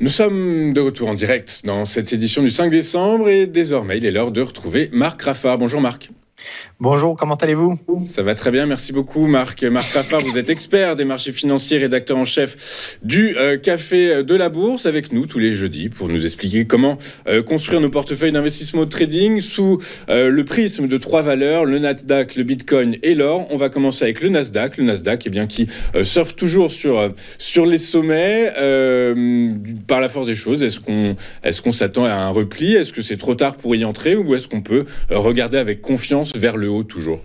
Nous sommes de retour en direct dans cette édition du 5 décembre et désormais il est l'heure de retrouver Marc Raffard. Bonjour Marc. Bonjour, comment allez-vous ? Ça va très bien, merci beaucoup Marc. Marc Raffard, vous êtes expert des marchés financiers, rédacteur en chef du Café de la Bourse, avec nous tous les jeudis pour nous expliquer comment construire nos portefeuilles d'investissement au trading sous le prisme de trois valeurs, le Nasdaq, le Bitcoin et l'or. On va commencer avec le Nasdaq, qui surfe toujours sur les sommets par la force des choses. Est-ce qu'on s'attend à un repli ? Est-ce que c'est trop tard pour y entrer ou est-ce qu'on peut regarder avec confiance vers le haut toujours?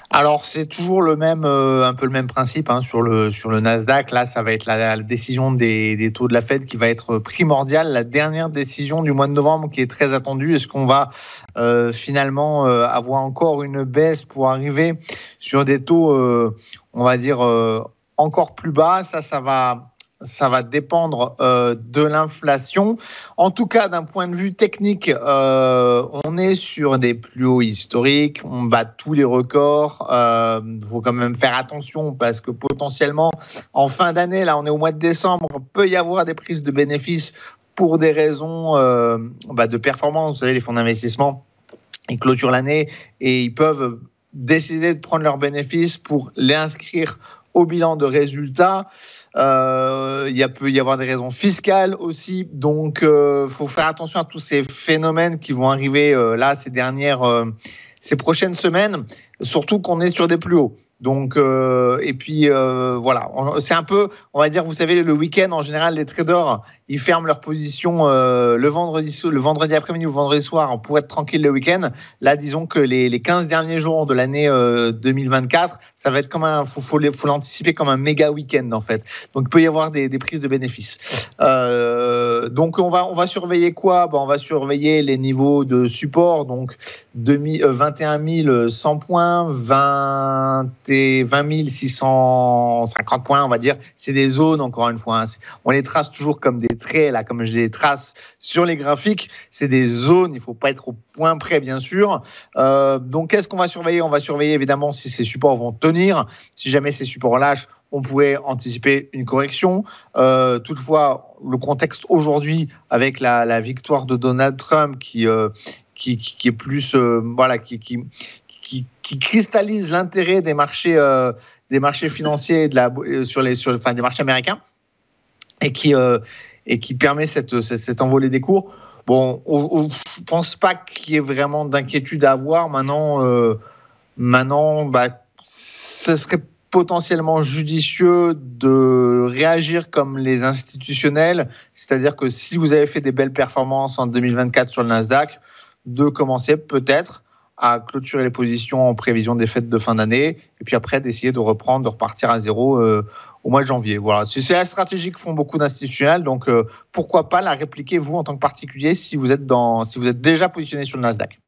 Alors c'est toujours un peu le même principe sur le Nasdaq. Là, ça va être la décision des taux de la Fed qui va être primordiale. La dernière décision du mois de novembre qui est très attendue. Est-ce qu'on va finalement avoir encore une baisse pour arriver sur des taux, on va dire, encore plus bas? Ça va dépendre de l'inflation. En tout cas, d'un point de vue technique, on est sur des plus hauts historiques. On bat tous les records. Faut quand même faire attention parce que potentiellement, en fin d'année, là, on est au mois de décembre, il peut y avoir des prises de bénéfices pour des raisons de performance. Vous savez, les fonds d'investissement, ils clôturent l'année et ils peuvent décider de prendre leurs bénéfices pour les inscrire au bilan de résultats. Il peut y avoir des raisons fiscales aussi, donc faut faire attention à tous ces phénomènes qui vont arriver ces prochaines semaines, surtout qu'on est sur des plus hauts. Donc, voilà, c'est un peu, on va dire, vous savez, le week-end, en général, les traders, ils ferment leur position le vendredi après-midi ou le vendredi soir pour être tranquille le week-end. Là, disons que les 15 derniers jours de l'année 2024, ça va être comme faut l'anticiper comme un méga week-end, en fait. Donc, il peut y avoir des prises de bénéfices. Donc, on va surveiller quoi ? On va surveiller les niveaux de support, donc 21 100 points, 20 650 points, on va dire. C'est des zones, encore une fois. On les trace toujours comme des traits, là, comme je les trace sur les graphiques. C'est des zones, il ne faut pas être au point près, bien sûr. Donc, qu'est-ce qu'on va surveiller ? On va surveiller, évidemment, si ces supports vont tenir. Si jamais ces supports lâchent, on pourrait anticiper une correction. Toutefois, le contexte aujourd'hui, avec la victoire de Donald Trump qui est plus... qui cristallise l'intérêt des marchés financiers des marchés américains et qui permet cette envolée des cours. Bon, je ne pense pas qu'il y ait vraiment d'inquiétude à avoir. Maintenant, ce serait potentiellement judicieux de réagir comme les institutionnels, c'est-à-dire que si vous avez fait des belles performances en 2024 sur le Nasdaq, de commencer peut-être à clôturer les positions en prévision des fêtes de fin d'année, et puis après d'essayer de repartir à zéro au mois de janvier. Voilà, c'est la stratégie que font beaucoup d'institutionnels, donc pourquoi pas la répliquer vous en tant que particulier si vous êtes déjà positionné sur le Nasdaq.